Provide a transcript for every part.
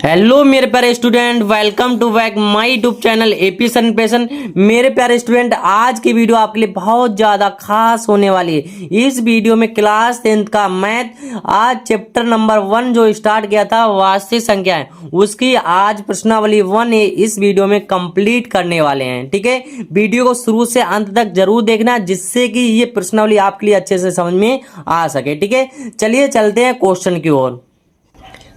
Hello मेरे प्यारे student, welcome to back my YouTube channel AP sun passion. मेरे प्यारे स्टूडेंट, आज की वीडियो आपके लिए बहुत ज़्यादा खास होने वाली है। इस वीडियो में क्लास 10th का मैथ आज चैप्टर नंबर 1 जो स्टार्ट किया था वास्तविक संख्याएं, उसकी आज प्रश्नावली 1 है इस वीडियो में कंप्लीट करने वाले हैं। ठीक है, वीडियो को शुरू से अंत तक जरूर देखना जिससे कि ये प्रश्नावली आपके लिए अच्छे से समझ में आ सके। ठीक है, चलिए चलते हैं क्वेश्चन की ओर।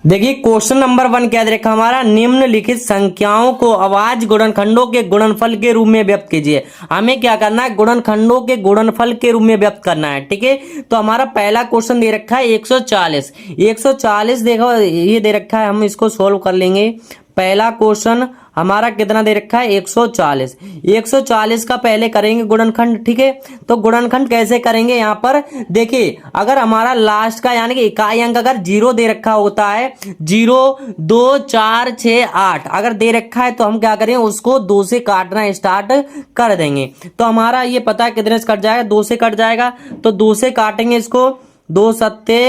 देखिए क्वेश्चन नंबर 1 क्या दे रखा हमारा, निम्नलिखित संख्याओं को अभाज्य गुणनखंडों के गुणनफल के रूप में व्यक्त कीजिए। हमें क्या करना है, गुणनखंडों के गुणनफल के रूप में व्यक्त करना है। ठीक है, तो हमारा पहला क्वेश्चन दे रखा है 140। 140 देखो ये दे रखा है, हम इसको सोल्व कर लेंगे। पहला क्वेश्चन हमारा कितना दे रखा है 140। 140 का पहले करेंगे गुणनखंड। ठीक है, तो गुणनखंड कैसे करेंगे, यहाँ पर देखिए अगर हमारा लास्ट का यानी कि इकाई अंक अगर 0 दे रखा होता है, 0 2 4 6 8 अगर दे रखा है तो हम क्या करेंगे, उसको 2 से काटना स्टार्ट कर देंगे। तो हमारा ये पता है कितने से कट जाएगा, 2 से कट जाएगा। तो 2 से काटेंगे इसको, 2 सत्ते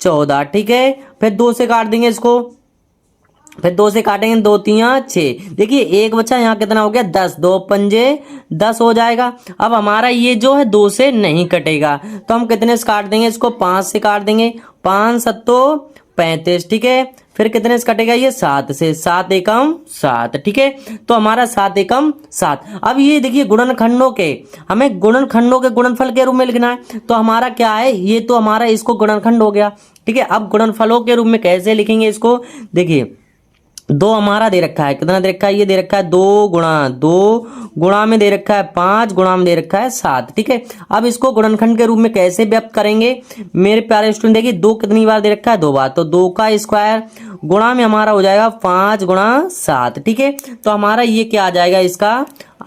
14। ठीक है, फिर 2 से काट देंगे इसको, फिर 2 से काटेंगे, 2 तिया 6। देखिए एक बचा, यहाँ कितना हो गया 10, 2 पंजे 10 हो जाएगा। अब हमारा ये जो है 2 से नहीं कटेगा तो हम कितने से काट देंगे इसको, 5 से काट देंगे। 5 सत्तो 35। ठीक है, फिर कितने से कटेगा ये 7 से, 7 एकम 7। ठीक है, तो हमारा 7 एकम 7। अब ये देखिए गुणनखंडों के, हमें गुणनखंडों के गुणनफल के रूप में लिखना है। तो हमारा क्या है, ये तो हमारा इसको गुणनखंड हो गया। ठीक है, अब गुणनफलों के रूप में कैसे लिखेंगे इसको, देखिए 2 हमारा दे रखा है, कितना दे रखा है, ये दे रखा है 2 गुणा में दे रखा है 5 गुणा में दे रखा है 7। ठीक है, अब इसको गुणनखंड के रूप में कैसे व्यक्त करेंगे मेरे प्यारे स्टूडेंट, देखिए 2 कितनी बार दे रखा है, 2 बार, तो 2 का स्क्वायर गुणा में हमारा हो जाएगा 5 गुणा 7। ठीक है, तो हमारा ये क्या आ जाएगा, इसका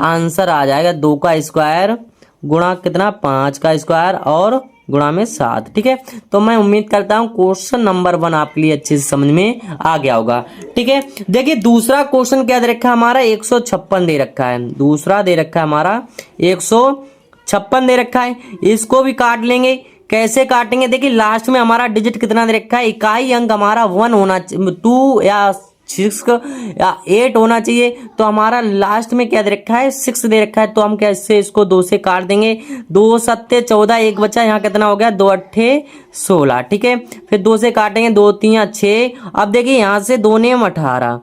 आंसर आ जाएगा 2 का स्क्वायर गुणा कितना 5 का स्क्वायर और गुणा में 7। ठीक है, तो मैं उम्मीद करता हूं क्वेश्चन नंबर 1 आपके लिए अच्छे से समझ में आ गया होगा। ठीक है, देखिए दूसरा क्वेश्चन क्या दे रखा है हमारा, 156 दे रखा है। दूसरा दे रखा है हमारा 156 दे रखा है। इसको भी काट लेंगे। कैसे काटेंगे, देखिए लास्ट में हमारा डिजिट कितना दे रखा है, इकाई अंक हमारा 1 होना, 2 या 6 या 8 होना चाहिए। तो हमारा लास्ट में क्या दे रखा है, 6 दे रखा है। तो हम कैसे इसको 2 से काट देंगे, 2 सत्ते 14, एक बचा, यहाँ कितना हो गया 2 अट्ठे 16। ठीक है, फिर 2 से काटेंगे, 2 तिया 6। अब देखिए यहाँ से 2 नेम 18,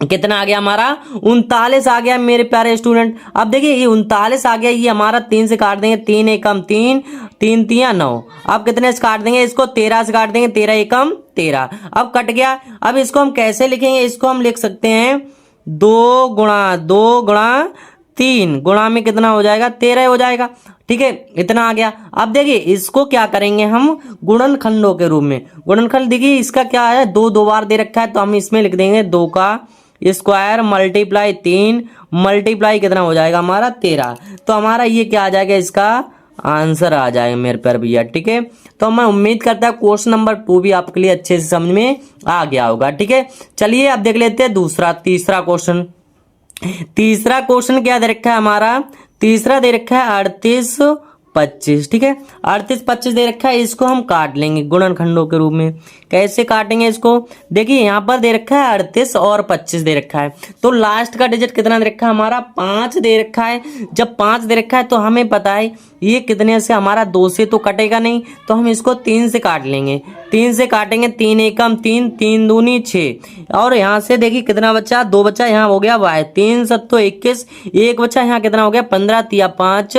कितना आ गया हमारा 39 आ गया मेरे प्यारे स्टूडेंट। अब देखिए ये 39 आ गया, ये हमारा 3 से काट देंगे, 3 एकम 3, 3 तिया 9। अब कितने से काट देंगे इसको, 13 से काट देंगे, 13 एकम 13। अब कट गया। अब इसको हम कैसे लिखेंगे, इसको हम लिख सकते हैं 2 गुणा 3 गुणा में कितना हो जाएगा 13 हो जाएगा। ठीक है, इतना आ गया। अब देखिए इसको क्या करेंगे हम गुणनखंडों के रूप में। गुणनखंड देखिए इसका क्या है, 2 बार दे रखा है तो हम इसमें लिख देंगे 2 का स्क्वायर मल्टीप्लाई 3 मल्टीप्लाई कितना हो जाएगा हमारा 13। तो हमारा ये क्या आ जाएगा, इसका आंसर आ जाएगा मेरे प्यारे भैया। ठीक है, तो मैं उम्मीद करता हूँ क्वेश्चन नंबर 2 भी आपके लिए अच्छे से समझ में आ गया होगा। ठीक है, चलिए अब देख लेते हैं तीसरा क्वेश्चन। तीसरा क्वेश्चन क्या दे रखा है हमारा, तीसरा दे रखा है 38 25। ठीक है, 38 25 दे रखा है, इसको हम काट लेंगे गुणनखंडों के रूप में। कैसे काटेंगे इसको, देखिए यहाँ पर दे रखा है 38 और 25 दे रखा है। तो लास्ट का डिजिट कितना दे रखा है हमारा, 5 दे रखा है। जब 5 दे रखा है तो हमें पता है ये कितने से, हमारा 2 से तो कटेगा नहीं, तो हम इसको 3 से काट लेंगे। 3 से काटेंगे, 3 एकम 3, 3 दूनी 6। और यहाँ से देखिए कितना बचा, 2 बचा, यहाँ हो गया y, 3 सत्तो 21, एक बचा, यहाँ कितना हो गया 15 तिया 5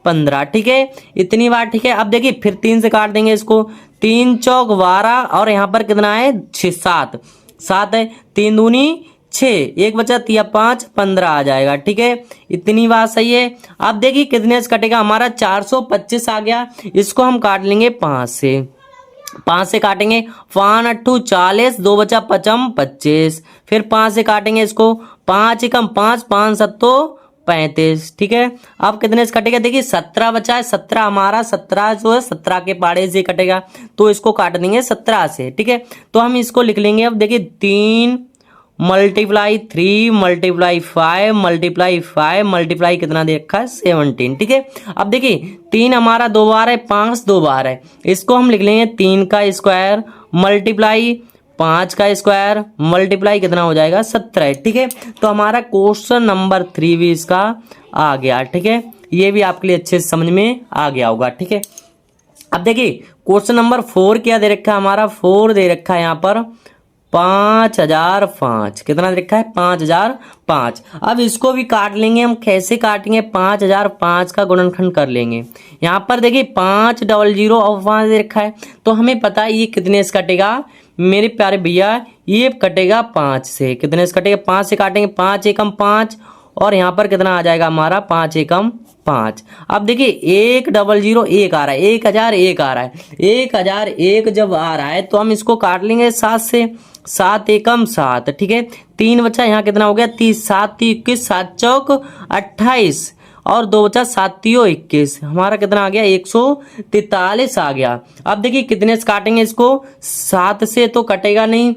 15। ठीक है, इतनी बार। ठीक है, अब देखिए फिर 3 से काट देंगे इसको, 3 चौक 12 और यहाँ पर कितना है 6 7 है, 3 दूनी 6, एक बचा तिया 5 15 आ जाएगा। ठीक है, इतनी बात सही है। अब देखिए कितने से कटेगा हमारा 425 आ गया। इसको हम काट लेंगे 5 से, 5 से काटेंगे, 5 अट्ठू 40, 2 बचा 5 25। फिर 5 से काटेंगे इसको, 5 एकम 5, 5 सत्तो 35। ठीक है, अब कितने से कटेगा, देखिए 17 बचा है, 17 हमारा 17 जो है 17 के पाड़े से कटेगा, तो इसको काट देंगे 17 से। ठीक है, तो हम इसको लिख लेंगे। अब देखिए 3 मल्टीप्लाई 3 मल्टीप्लाई 5 मल्टीप्लाई 5 मल्टीप्लाई कितना दे रखा है 17। ठीक है, अब देखिए 3 हमारा 2 बार है, 5 2 बार है, इसको हम लिख लेंगे 3 का स्क्वायर मल्टीप्लाई 5 का स्क्वायर मल्टीप्लाई कितना हो जाएगा 17, ठीक है। तो हमारा क्वेश्चन नंबर 3 भी इसका आ गया, ठीक है। ये भी आपके लिए अच्छे से समझ में आ गया होगा, ठीक है। अब देखिए क्वेश्चन नंबर 4 क्या दे रखा है हमारा, 4 दे रखा है यहाँ पर 5005, कितना दे रखा है 5005। अब इसको भी काट लेंगे हम, कैसे काटेंगे, 5005 का गुणनखंड कर लेंगे। यहाँ पर देखिए 500 और 5 दे रखा है, तो हमें पता है ये कितने से कटेगा मेरे प्यारे भैया, ये कटेगा 5 से। कितने से कटेगा, 5 से काटेंगे, 5 एकम 5, और यहाँ पर कितना आ जाएगा हमारा 5 एकम 5। अब देखिए 100 आ रहा है, 1001 आ रहा है, 1001 जब आ रहा है तो हम इसको काट लेंगे 7 से, 7 एकम 7, ठीक है। 3 बचा, यहाँ कितना हो गया 30, 7 21, 7 चौक 28, और 2 बचा 7 21, हमारा कितना आ गया 143 आ गया। अब देखिए कितने से काटेंगे इसको, 7 से तो कटेगा नहीं,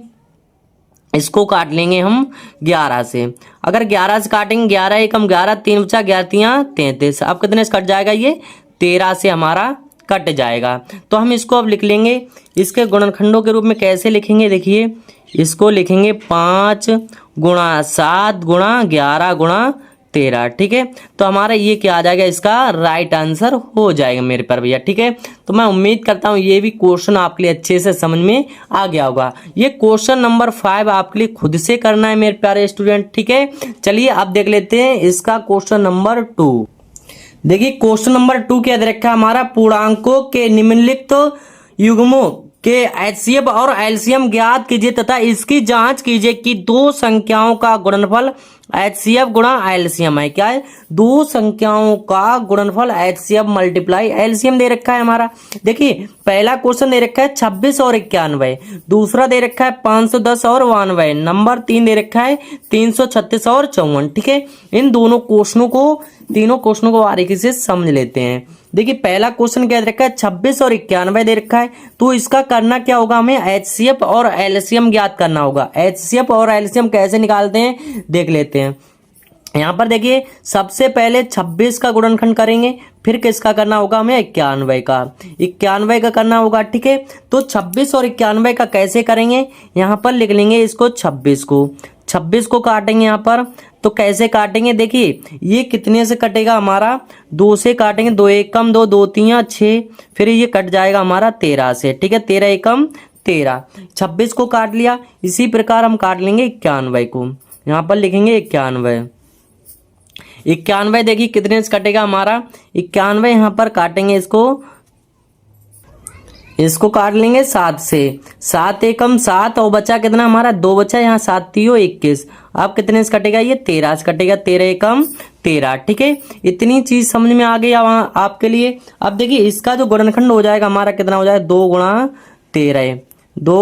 इसको काट लेंगे हम 11 से। अगर 11 से काटेंगे, 11 एकम 11, 3 बचा 11 33, अब कितने से कट जाएगा, ये 13 से हमारा कट जाएगा। तो हम इसको अब लिख लेंगे इसके गुणनखंडों के रूप में। कैसे लिखेंगे, देखिए इसको लिखेंगे 5 गुणा 7 गुणा 11 गुणा 13, ठीक है। तो हमारा ये क्या आ जाएगा, इसका राइट आंसर हो जाएगा मेरे पर भैया, ठीक है। तो मैं उम्मीद करता हूँ ये भी क्वेश्चन आपके लिए अच्छे से समझ में आ गया होगा। ये क्वेश्चन नंबर 5 आपके लिए खुद से करना है मेरे प्यारे स्टूडेंट, ठीक है। चलिए अब देख लेते हैं इसका क्वेश्चन नंबर 2। देखिए क्वेश्चन नंबर 2 क्या दे रखा है हमारा, पूर्णांकों के निम्नलिखित युग्मों के एचसीएफ और एलसीएम ज्ञात कीजिए तथा इसकी जांच कीजिए कि दो संख्याओं का गुणनफल एचसीएफ गुणा एलसीएम है। क्या है, दो संख्याओं का गुणनफल एचसीएफ मल्टीप्लाई एलसीएम दे रखा है हमारा। देखिए पहला क्वेश्चन दे रखा है 26 और 91, दूसरा दे रखा है 510 और 92, नंबर 3 दे रखा है 336 और 54, ठीक है। इन दोनों क्वेश्चनों को, तीनों क्वेश्चनों को बारीकी से समझ लेते हैं। देखिए पहला क्वेश्चन क्या दे रखा है, 26 और 91 दे रखा है, तो इसका करना क्या होगा, हमें एचसीएफ और एलसीएम ज्ञात करना होगा। एचसीएफ और एलसीएम कैसे निकालते हैं देख लेते हैं। यहाँ पर देखिए सबसे पहले 26 का गुणनखंड करेंगे, फिर किसका करना होगा, हमें 91 का करना होगा, ठीक है। तो 26 और 91 का कैसे करेंगे, यहाँ पर लिख लेंगे इसको 26 को काटेंगे यहाँ पर। तो कैसे काटेंगे, देखिए ये कितने से कटेगा हमारा, 2 से काटेंगे, 2 एकम 2, 2 3 6, फिर ये कट जाएगा हमारा 13 से, ठीक है। 13 एकम 13, 26 को काट लिया। इसी प्रकार हम काट लेंगे 91 को, यहाँ पर लिखेंगे 91। देखिए कितने से कटेगा हमारा 91, यहाँ पर काटेंगे इसको काट लेंगे 7 से, 7 एकम 7, और बचा कितना हमारा 2 बचा, यहाँ 7 21, अब कितने से कटेगा, ये 13 से कटेगा, 13 एकम 13, ठीक है। इतनी चीज समझ में आ गई वहां आपके लिए। अब देखिए इसका जो गुणनखंड हो जाएगा हमारा कितना हो जाएगा, 2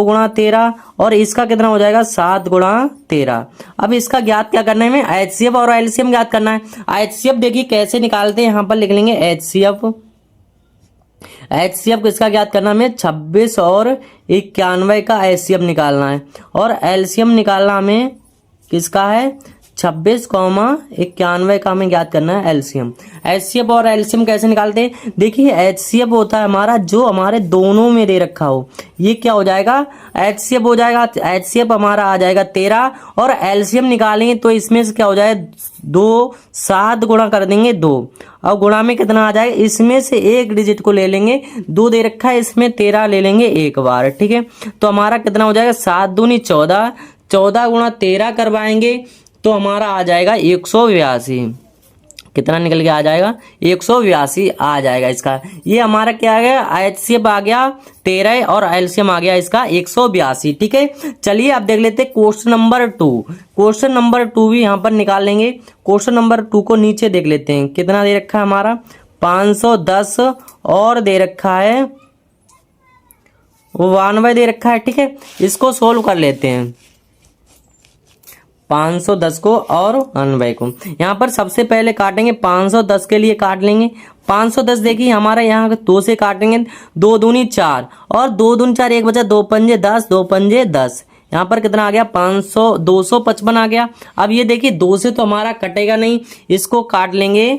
गुणा 13, और इसका कितना हो जाएगा 7 गुणा 13। अब इसका ज्ञात क्या करना है, हमें एचसीएफ और एलसीएम ज्ञात करना है। एचसीएफ देखिए कैसे निकालते हैं, यहाँ पर लिख लेंगे एचसीएफ किसका ज्ञात करना है, हमें 26 और 91 का एचसीएफ निकालना है, और एलसीएम निकालना हमें किसका है, 26, 91 का हमें ज्ञात करना है एलसीएम। एचसीएफ और एलसीएम कैसे निकालते हैं, देखिए एचसीएफ होता है हमारा जो हमारे दोनों में दे रखा हो, ये क्या हो जाएगा, एचसीएफ हो जाएगा। एचसीएफ हमारा आ जाएगा 13, और एलसीएम निकालेंगे तो इसमें से क्या हो जाएगा 2, 7 गुणा कर देंगे 2, और गुणा में कितना आ जाएगा, इसमें से एक डिजिट को ले लेंगे, 2 दे रखा है इसमें, 13 ले लेंगे एक बार, ठीक है। तो हमारा कितना हो जाएगा 7 दूनी 14, 14 गुणा 13 करवाएंगे तो हमारा आ जाएगा 182। कितना निकल के आ जाएगा, 182 आ जाएगा इसका। ये हमारा क्या आ गया, एचसीएफ आ गया 13 और एलसीएम आ गया इसका 182, ठीक है। चलिए अब देख लेते हैं क्वेश्चन नंबर 2। क्वेश्चन नंबर 2 भी यहाँ पर निकाल लेंगे। क्वेश्चन नंबर 2 को नीचे देख लेते हैं, कितना दे रखा है हमारा 510 और दे रखा है 92 दे रखा है, ठीक है। इसको सोल्व कर लेते हैं, 510 को और 92 को। यहाँ पर सबसे पहले काटेंगे 510 के लिए काट लेंगे। 510 देखिए हमारा यहाँ 2 से काटेंगे, 2 दूनी 4 और 2 दूनी 4, एक बचा 2 पंजे 10, 2 पंजे 10। यहाँ पर कितना आ गया 255 आ गया। अब ये देखिए 2 से तो हमारा कटेगा नहीं, इसको काट लेंगे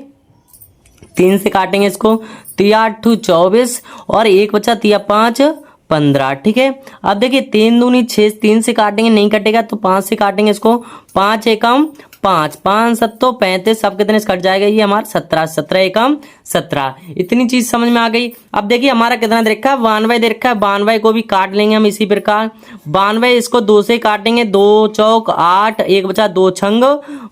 3 से काटेंगे इसको, 3 8 24 और एक बचा 3 5 15। ठीक है, अब देखिए 3 दूनी 6, 3 से काटेंगे नहीं कटेगा तो 5 से काटेंगे इसको। 5 एकम 5, 5 सत्तो 35, सब कितने से कट जाएगा, ये हमारा 17, 17 एकम 17। इतनी चीज समझ में आ गई। अब देखिए हमारा कितना दे रखा है, 92 दे रखा है। 92 को भी काट लेंगे हम इसी प्रकार। 92 इसको 2 से काटेंगे, 2 चौक 8, 1 बचा 2 छंग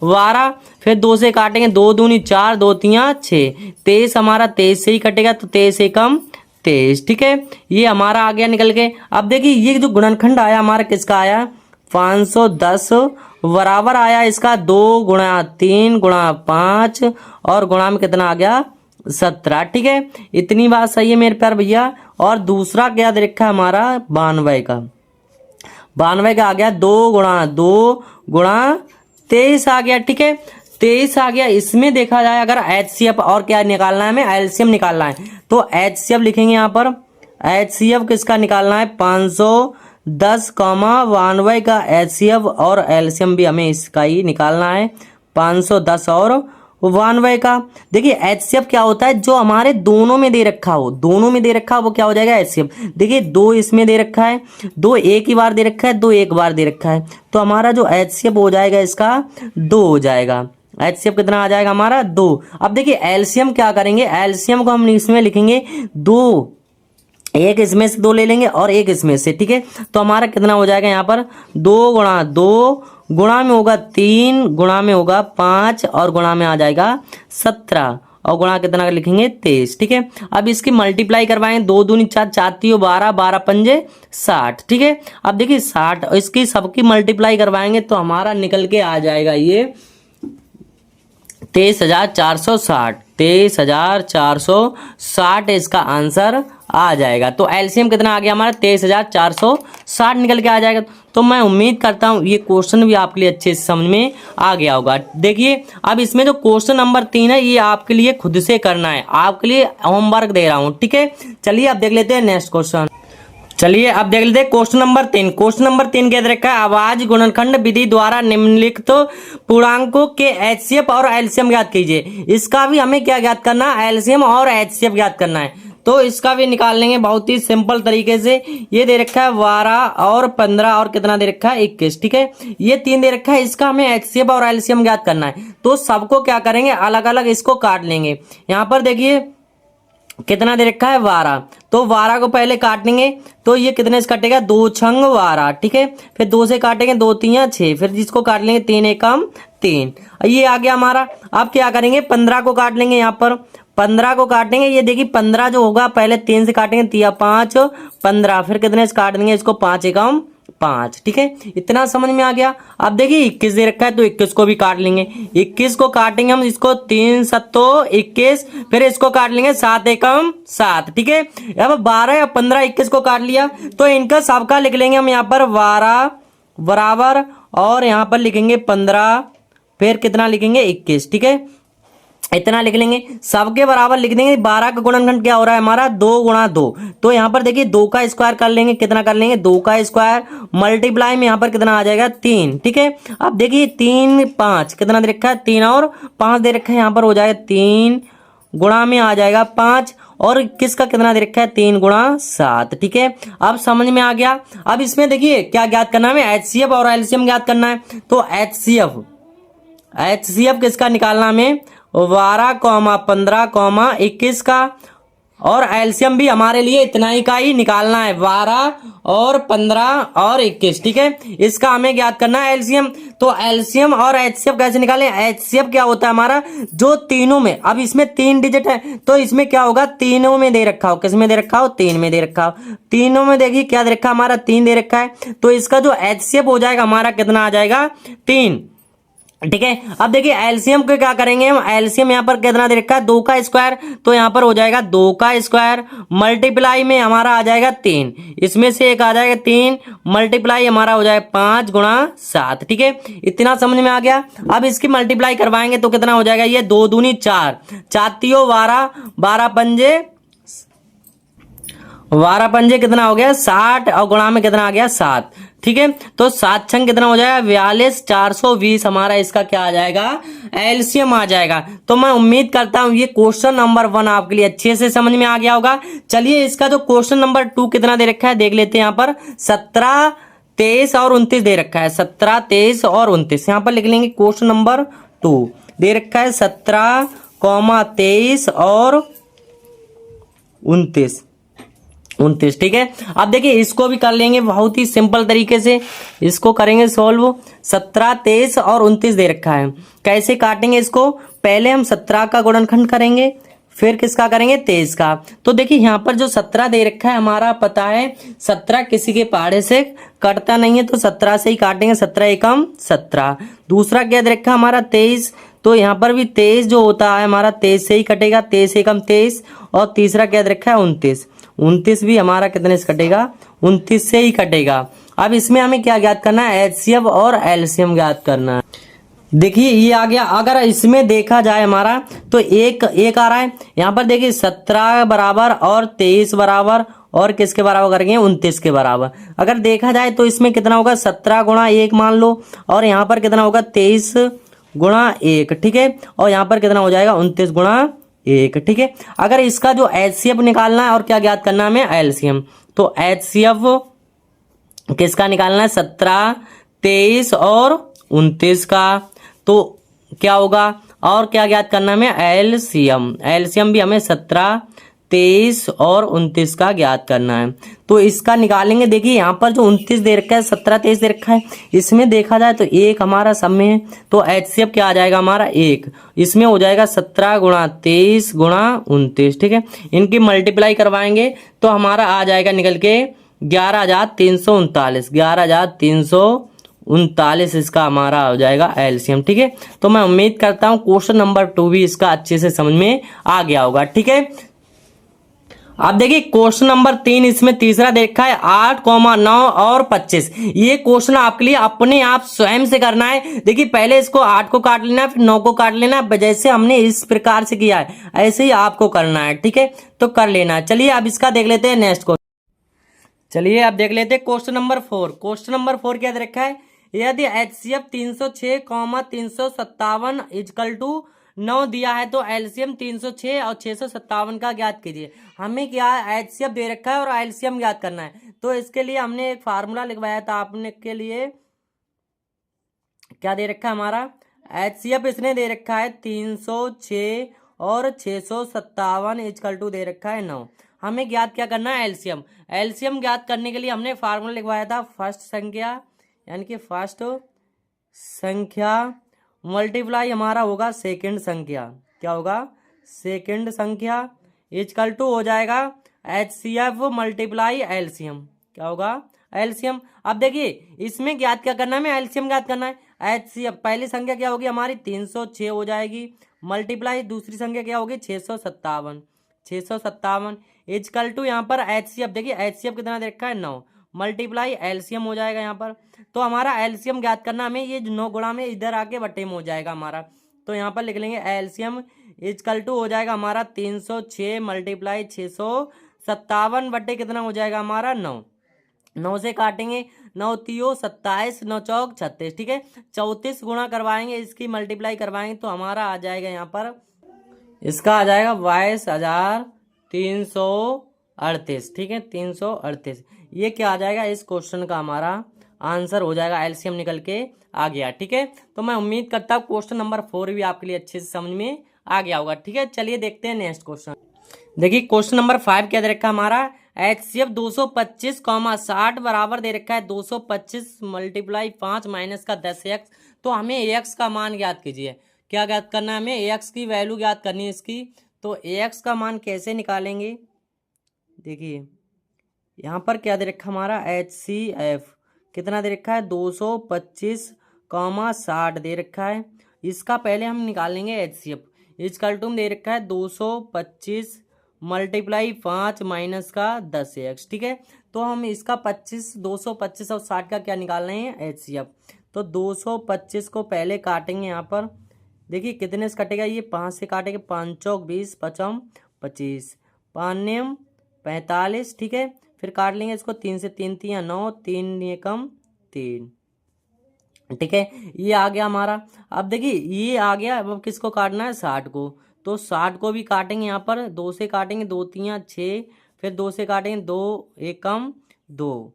12, फिर 2 से काटेंगे, 2 दूनी 4, 2 तिया 6, 23 हमारा 23 से ही कटेगा तो 23 एकम 23। ठीक है, ये हमारा आ गया निकल के। अब देखिए ये जो गुणनखंड आया हमारा किसका आया, 510 बराबर आया इसका 2 गुणा 3 गुणा 5 और गुणा में कितना आ गया 17। ठीक है, इतनी बात सही है मेरे प्यार भैया। और दूसरा क्या दे रखा है हमारा 92 का, 92 का आ गया 2 गुणा 2 गुणा 23 आ गया। ठीक है, 23 आ गया। इसमें देखा जाए अगर HCF और क्या निकालना है, हमें LCM निकालना है तो HCF लिखेंगे यहाँ पर। HCF किसका निकालना है, 510 92 का HCF और LCM भी हमें इसका ही निकालना है, 510 और 92 का। देखिए HCF क्या होता है, जो हमारे दोनों में दे रखा हो, दोनों में दे रखा हो वो क्या हो जाएगा HCF। देखिए 2 इसमें दे रखा है, 2 एक ही बार दे रखा है, 2 एक बार दे रखा है, तो हमारा जो HCF हो जाएगा इसका 2 हो जाएगा। HCF कितना आ जाएगा हमारा 2। अब देखिए LCM क्या करेंगे, LCM को हम इसमें लिखेंगे 2, एक इसमें से 2 ले लेंगे और एक इसमें से। ठीक है, तो हमारा कितना हो जाएगा यहाँ पर 2 गुणा 2 गुणा में होगा 3 गुणा में होगा 5 और गुणा में आ जाएगा 17 और गुणा कितना लिखेंगे 23। ठीक है, अब इसकी मल्टीप्लाई करवाएंगे, 2 दूनी 4, 4 तियो 12, 12 पंजे 60। ठीक है, अब देखिए 60 इसकी सबकी मल्टीप्लाई करवाएंगे तो हमारा निकल के आ जाएगा ये 23,460, 23,460 इसका आंसर आ जाएगा। तो एलसीएम कितना आ गया हमारा 23,460 निकल के आ जाएगा। तो मैं उम्मीद करता हूँ ये क्वेश्चन भी आपके लिए अच्छे से समझ में आ गया होगा। देखिए अब इसमें जो क्वेश्चन नंबर 3 है ये आपके लिए खुद से करना है, आपके लिए होमवर्क दे रहा हूँ। ठीक है, चलिए अब देख लेते हैं नेक्स्ट क्वेश्चन। चलिए अब देख लेते हैं क्वेश्चन नंबर 3। क्वेश्चन नंबर 3 क्या दे रखा है, आवाज गुणनखंड विधि द्वारा निम्नलिखित पूर्णांकों के एचसीएफ और एलसीएम ज्ञात कीजिए। इसका भी हमें क्या ज्ञात करना है, एलसीएम और एचसीएफ ज्ञात करना है। तो इसका भी निकाल लेंगे बहुत ही सिंपल तरीके से। ये दे रखा है 12 और 15 और कितना दे रखा है 21। ठीक है, ये 3 दे रखा है, इसका हमें एचसीएफ और एलसीएम ज्ञात करना है। तो सबको क्या करेंगे, अलग अलग इसको काट लेंगे। यहाँ पर देखिए कितना दे रखा है 12, तो 12 को पहले काटेंगे तो ये कितने से कटेगा 2 छंग 12। ठीक है, फिर 2 से काटेंगे 2 3 6, फिर जिसको काट लेंगे 3 एकम 3, ये आ गया हमारा। अब क्या करेंगे 15 को काट लेंगे। यहाँ पर 15 को काटेंगे, ये देखिए 15 जो होगा पहले 3 से काटेंगे 3 5 15, फिर कितने से काट देंगे इसको 5 एकम 5। ठीक है, इतना समझ में आ गया। अब देखिए 21 दे रखा है तो 21 को भी काट लेंगे। 21 को काटेंगे हम, इसको 3 सत्तो 21, फिर इसको काट लेंगे 7 एकम 7। ठीक है, अब 12 या 15 21 को काट लिया तो इनका सबका लिख लेंगे हम यहाँ पर 12 बराबर, और यहाँ पर लिखेंगे 15, फिर कितना लिखेंगे 21। ठीक है, इतना लिख लेंगे, सबके बराबर लिख देंगे। 12 का गुणनखंड क्या हो रहा है हमारा 2 गुणा 2, तो यहाँ पर देखिए 2 का स्क्वायर कर लेंगे, कितना कर लेंगे 2 का स्क्वायर मल्टीप्लाई में यहाँ पर कितना आ जाएगा 3। ठीक है, अब देखिए 3 5 कितना दे रखा है 3 और 5 दे रखा है, यहाँ पर हो जाएगा 3 गुणा में आ जाएगा 5, और किसका कितना दे रखा है 3 गुणा 7। ठीक है, अब समझ में आ गया। अब इसमें देखिए क्या ज्ञात करना है, एचसीएफ और एलसीएम ज्ञात करना है। तो एचसीएफ किसका निकालना हमें 12, 15, 21 का, और एलसीएम भी हमारे लिए इतना ही का ही निकालना है 12 और 15 और 21। ठीक है, इसका हमें ज्ञात करना है एलसीएम। तो एलसीएम और एचसीएफ कैसे निकालें, एचसीएफ क्या होता है हमारा जो तीनों में, अब इसमें 3 डिजिट है तो इसमें क्या होगा तीनों में दे रखा हो, किसमें दे रखा हो 3 में दे रखा हो। तीनों में देखिए क्या दे रखा है हमारा 3 दे रखा है, तो इसका जो एचसीएफ हो जाएगा हमारा कितना आ जाएगा 3। ठीक है, अब देखिए एलसीएम को क्या करेंगे हम, एलसीएम यहाँ पर कितना दे रखा है 2 का स्क्वायर, तो यहाँ पर हो जाएगा 2 का स्क्वायर मल्टीप्लाई में हमारा आ जाएगा 3, इसमें से एक आ जाएगा 3 मल्टीप्लाई हमारा हो जाएगा 5 गुणा 7। ठीक है, इतना समझ में आ गया। अब इसकी मल्टीप्लाई करवाएंगे तो कितना हो जाएगा, ये 2 दूनी 4, 4 तियो 12, 12 पंजे 12 पंजे कितना हो गया 60, और गुणा में कितना आ गया 7। ठीक है। तो 7 छंग कितना हो जाएगा 42, 420 हमारा इसका क्या आ जाएगा एलसीएम आ जाएगा। तो मैं उम्मीद करता हूं ये क्वेश्चन नंबर 1 आपके लिए अच्छे से समझ में आ गया होगा। चलिए इसका जो क्वेश्चन नंबर 2 कितना दे रखा है देख लेते हैं। यहाँ पर 17, 23 और 29 दे रखा है। 17, 23 और 29 यहाँ पर लिख लेंगे। क्वेश्चन नंबर 2 दे रखा है 17, 23 और 29। ठीक है। अब देखिए इसको भी कर लेंगे बहुत ही सिंपल तरीके से, इसको करेंगे सॉल्व। 17, 23 और 29 दे रखा है। कैसे काटेंगे इसको, पहले हम 17 का गुणनखंड करेंगे, फिर किसका करेंगे 23 का। तो देखिए यहाँ पर जो 17 दे रखा है हमारा पता है 17 किसी के पहाड़े से कटता नहीं है, तो 17 से ही काटेंगे। 17 एकम 17। दूसरा क्या दे रखा है हमारा 23, तो यहाँ पर भी 23 जो होता है हमारा 23 से ही कटेगा। 23 एकम 23। और तीसरा क्या दे रखा है 29। 29 भी हमारा कितने से कटेगा 29 से ही कटेगा। अब इसमें हमें क्या ज्ञात करना है एचसीएफ और एलसीएम ज्ञात करना है। देखिए ये आ गया। अगर इसमें देखा जाए हमारा तो एक आ रहा है यहाँ पर। देखिए 17 बराबर और 23 बराबर और किसके बराबर करेंगे 29 के बराबर। अगर देखा जाए तो इसमें कितना होगा 17 गुणा 1 मान लो, और यहाँ पर कितना होगा 23 गुणा 1। ठीक है। और यहाँ पर कितना हो जाएगा 29 गुणा 1। ठीक है। अगर इसका जो एचसीएफ निकालना है और क्या ज्ञात करना है हमें एलसीएम, तो एचसीएफ किसका निकालना है 17, 23 और 29 का। तो क्या होगा और क्या ज्ञात करना है हमें एलसीएम। एलसीएम भी हमें 17, 23 और 29 का ज्ञात करना है। तो इसका निकालेंगे। देखिए यहाँ पर जो 29 दे रखा है 17, 23 दे रखा है, इसमें देखा जाए तो एक हमारा सब में है, तो एचसीएफ क्या आ जाएगा हमारा 1। इसमें हो जाएगा 17 गुणा 23 गुणा 29। ठीक है। इनकी मल्टीप्लाई करवाएंगे तो हमारा आ जाएगा निकल के 11,339। 11,339 इसका हमारा हो जाएगा एलसीएम। ठीक है। तो मैं उम्मीद करता हूं क्वेश्चन नंबर 2 भी इसका अच्छे से समझ में आ गया होगा। ठीक है। अब देखिए क्वेश्चन नंबर 3 इसमें तीसरा देखा है 8, 9 और 25। ये क्वेश्चन आपके लिए अपने आप स्वयं से करना है। देखिए पहले इसको 8 को काट लेना है, फिर 9 को काट लेना है, जैसे हमने इस प्रकार से किया है ऐसे ही आपको करना है। ठीक है। तो कर लेना है। चलिए अब इसका देख लेते हैं नेक्स्ट क्वेश्चन। चलिए अब देख लेते हैं क्वेश्चन नंबर 4। क्वेश्चन नंबर 4 क्या दे रखा है, यदि एचसीएफ 306, 357 इजकल टू 9 दिया है तो एलसीएम 306 और 657 का ज्ञात कीजिए। हमें क्या एचसीएफ दे रखा है और एलसीएम ज्ञात करना है। तो इसके लिए हमने एक फार्मूला लिखवाया था आपने के लिए। क्या दे रखा है हमारा एचसीएफ इसने दे रखा है 306 और 657 इजकल टू दे रखा है 9। हमें ज्ञात क्या करना है एलसीएम। एलसीएम ज्ञात करने के लिए हमने फार्मूला लिखवाया था फर्स्ट संख्या यानी कि फर्स्ट संख्या मल्टीप्लाई हमारा होगा सेकंड संख्या। क्या होगा सेकंड संख्या इजकल टू हो जाएगा एचसीएफ मल्टीप्लाई एलसीएम। क्या होगा एलसीएम। अब देखिए इसमें ज्ञात क्या करना है हमें एलसीएम ज्ञात करना है। एचसीएफ पहली संख्या क्या होगी हमारी 306 हो जाएगी, मल्टीप्लाई दूसरी संख्या क्या होगी 657 इजकल टू यहाँ पर एचसीएफ। देखिए एचसीएफ कितना दे रखा है 9, मल्टीप्लाई एलसीएम हो जाएगा यहाँ पर। तो हमारा एलसीएम ज्ञात करना हमें ये 9 गुणा में इधर आके बटे में हो जाएगा हमारा। तो यहाँ पर लिख लेंगे एलसीएम इजकल टू हो जाएगा हमारा 306 मल्टीप्लाई 657 बटे कितना हो जाएगा हमारा 9। 9 से काटेंगे 9 तियो 27, 9 चौक 36। ठीक है। 34 गुणा करवाएंगे, इसकी मल्टीप्लाई करवाएंगे तो हमारा आ जाएगा यहाँ पर इसका आ जाएगा 22,338। ठीक है 338। ये क्या आ जाएगा इस क्वेश्चन का हमारा आंसर हो जाएगा। एलसीएम निकल के आ गया। ठीक है। तो मैं उम्मीद करता हूँ क्वेश्चन नंबर 4 भी आपके लिए अच्छे से समझ में आ गया होगा। ठीक है। चलिए देखते हैं नेक्स्ट क्वेश्चन। देखिए क्वेश्चन नंबर 5 क्या दे रखा है हमारा एचसीएफ 225, 60 बराबर दे रखा है 225 मल्टीप्लाई 5 माइनस का 10x। तो हमें एक्स का मान ज्ञात कीजिए। क्या ज्ञात करना है हमें एक्स की वैल्यू ज्ञात करनी है इसकी। तो एक्स का मान कैसे निकालेंगे, देखिए यहाँ पर क्या दे रखा हमारा एचसीएफ कितना दे रखा है 225, 60 दे रखा है। इसका पहले हम निकालेंगे एचसीएफ। इजकल टू दे रखा है 225 मल्टीप्लाई 5 माइनस का 10x। ठीक है। तो हम इसका 225 और 60 का क्या निकाल रहे हैं एचसीएफ। तो 225 को पहले काटेंगे यहाँ पर। देखिए कितने से कटेगा ये 5 से काटेंगे 5 चौक 20, 5 25, 5 45। ठीक है। फिर काट लेंगे इसको 3 से 3 3 9, 3 एकम 3। ठीक है, ये आ गया हमारा। अब देखिए ये आ गया, अब किसको काटना है, 60 को। तो 60 को भी काटेंगे, यहाँ पर 2 से काटेंगे, 2 3 6, फिर 2 से काटेंगे, 2 एकम 2,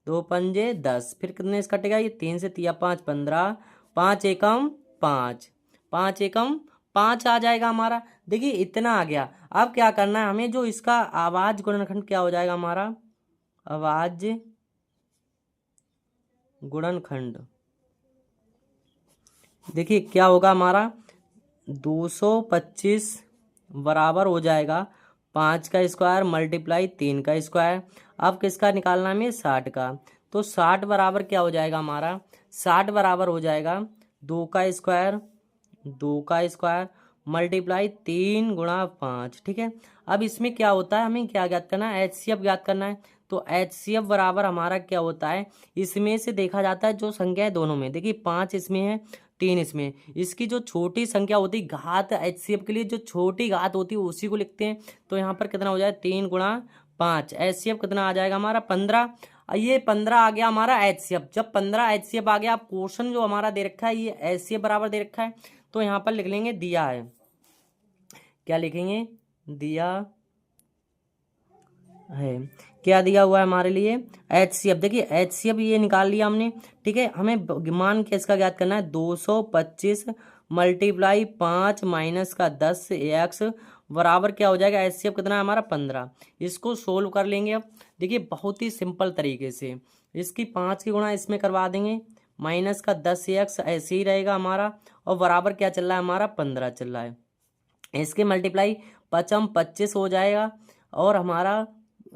2 पंजे 10, फिर कितने से कटेगा ये, 3 से 3 5 15, 5 एकम 5, 5 एकम 5 आ जाएगा हमारा। देखिए इतना आ गया। अब क्या करना है हमें, जो इसका आवाज गुणनखंड क्या हो जाएगा हमारा, आवाज गुणनखंड। देखिए क्या होगा हमारा, 225 बराबर हो जाएगा 5 का स्क्वायर मल्टीप्लाई 3 का स्क्वायर। अब किसका निकालना है हमें, 60 का। तो 60 बराबर क्या हो जाएगा हमारा, 60 बराबर हो जाएगा 2 का स्क्वायर, 2 का स्क्वायर मल्टीप्लाई 3 गुणा 5। ठीक है, अब इसमें क्या होता है, हमें क्या ज्ञात करना है, एचसीएफ ज्ञात करना है। तो एचसीएफ बराबर हमारा क्या होता है, इसमें से देखा जाता है जो संख्या है दोनों में, देखिए 5 इसमें है, 3 इसमें, इसकी जो छोटी संख्या होती है घात, एचसीएफ के लिए जो छोटी घात होती है उसी को लिखते हैं। तो यहाँ पर कितना हो जाए, 3 गुणा 5, एचसीएफ कितना आ जाएगा हमारा 15। ये 15 आ गया हमारा एचसीएफ। जब 15 एचसीएफ आ गया, अब क्वेश्चन जो हमारा दे रखा है ये एचसीएफ बराबर दे रखा है, तो यहाँ पर लिख लेंगे दिया है, क्या लिखेंगे, दिया है। क्या दिया हुआ है हमारे लिए, एचसीएफ। देखिए एचसीएफ ये निकाल लिया हमने। ठीक है, हमें मान के इसका ज्ञात करना है, 225 मल्टीप्लाई 5 माइनस का 10 एक्स बराबर क्या हो जाएगा, एचसीएफ कितना है हमारा 15। इसको सोल्व कर लेंगे। अब देखिए बहुत ही सिंपल तरीके से इसकी 5 की गुणा इसमें करवा देंगे, माइनस का 10 एक्स ऐसे ही रहेगा हमारा, और बराबर क्या चल रहा है हमारा 15 चल रहा है। इसके मल्टीप्लाई 5 25 हो जाएगा, और हमारा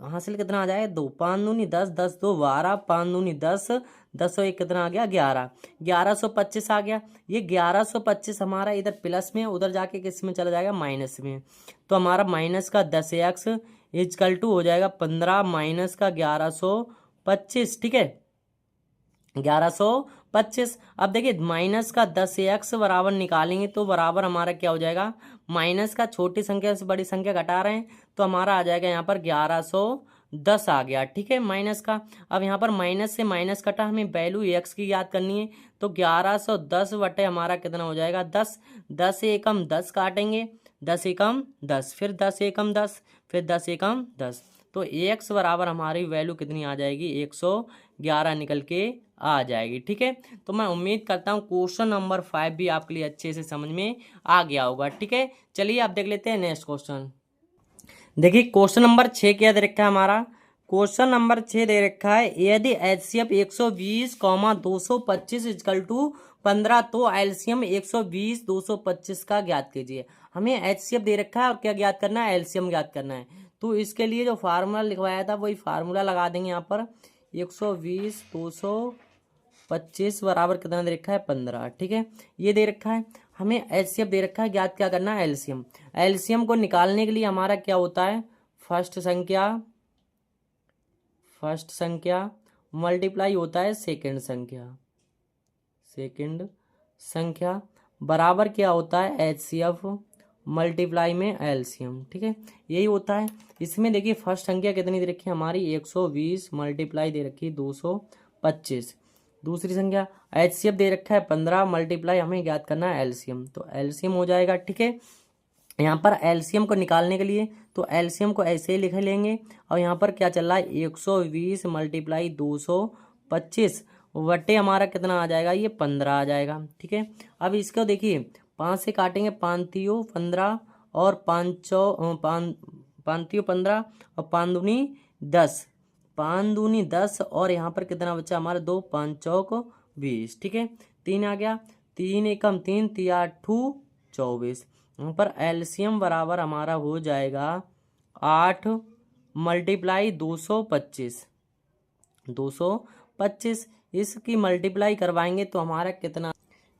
हासिल कितना आ जाएगा, 2 5 दूनी 10, 10 2 12, 5 दूनी 10, 10 और 1 कितना आ गया 11, 1125 आ गया। ये 1125 हमारा इधर प्लस में, उधर जाके किस में चला जाएगा, माइनस में। तो हमारा माइनस का 10 एक्स इजकल टू हो जाएगा 15 माइनस का 1125। ठीक है, 1125। अब देखिए माइनस का 10 एक्स बराबर निकालेंगे तो बराबर हमारा क्या हो जाएगा, माइनस का छोटी संख्या से बड़ी संख्या घटा रहे हैं, तो हमारा आ जाएगा यहाँ पर 1110 आ गया। ठीक है, माइनस का। अब यहाँ पर माइनस से माइनस कटा, हमें वैल्यू एक्स की याद करनी है, तो 1110 बटे हमारा कितना हो जाएगा 10, 10 एकम 10 काटेंगे, 10 एकम 10, फिर 10 एकम 10, फिर 10 एकम 10, तो एक्स बराबर हमारी वैल्यू कितनी आ जाएगी, 111 निकल के आ जाएगी। ठीक है, तो मैं उम्मीद करता हूँ क्वेश्चन नंबर 5 भी आपके लिए अच्छे से समझ में आ गया होगा। ठीक है, चलिए आप देख लेते हैं नेक्स्ट क्वेश्चन। देखिए क्वेश्चन नंबर 6 क्या दे रखा है हमारा, क्वेश्चन नंबर 6 दे रखा है, यदि एचसीएफ 120 225 इजकल टू 15, तो एलसीएम 120 225 का ज्ञात कीजिए। हमें एचसीएफ दे रखा है और क्या ज्ञात करना है, एलसीएम ज्ञात करना है। तो इसके लिए जो फार्मूला लिखवाया था वही फार्मूला लगा देंगे यहाँ पर, 120 225 बराबर कितना दे रखा है 15। ठीक है, ये दे रखा है, हमें एचसीएफ दे रखा है, ज्ञात क्या करना है, एलसीएम। एलसीएम को निकालने के लिए हमारा क्या होता है, फर्स्ट संख्या मल्टीप्लाई होता है सेकंड संख्या बराबर क्या होता है, एचसीएफ मल्टीप्लाई में एलसीएम। ठीक है, यही होता है। इसमें देखिए फर्स्ट संख्या कितनी दे रखी है हमारी, 120 मल्टीप्लाई दे रखी है 225, दूसरी संख्या एचसीएफ दे रखा है 15 मल्टीप्लाई हमें ज्ञात करना है एलसीएम, तो एलसीएम हो जाएगा। ठीक है, यहाँ पर एलसीएम को निकालने के लिए तो एलसीएम को ऐसे ही लिख लेंगे, और यहाँ पर क्या चल रहा है, 120 मल्टीप्लाई 225 वटे हमारा कितना आ जाएगा, ये 15 आ जाएगा। ठीक है, अब इसको देखिए 5 से काटेंगे, 5 3 15 और 5 3 15 और 5 दूनी 10, 5 दूनी 10, और यहाँ पर कितना बचा हमारा 2 5 चौक 20। ठीक है, 3 आ गया, 3 एकम 3 3 8 24। यहाँ पर एलसीएम बराबर हमारा हो जाएगा 8 मल्टीप्लाई 225, इसकी मल्टीप्लाई करवाएंगे तो हमारा कितना,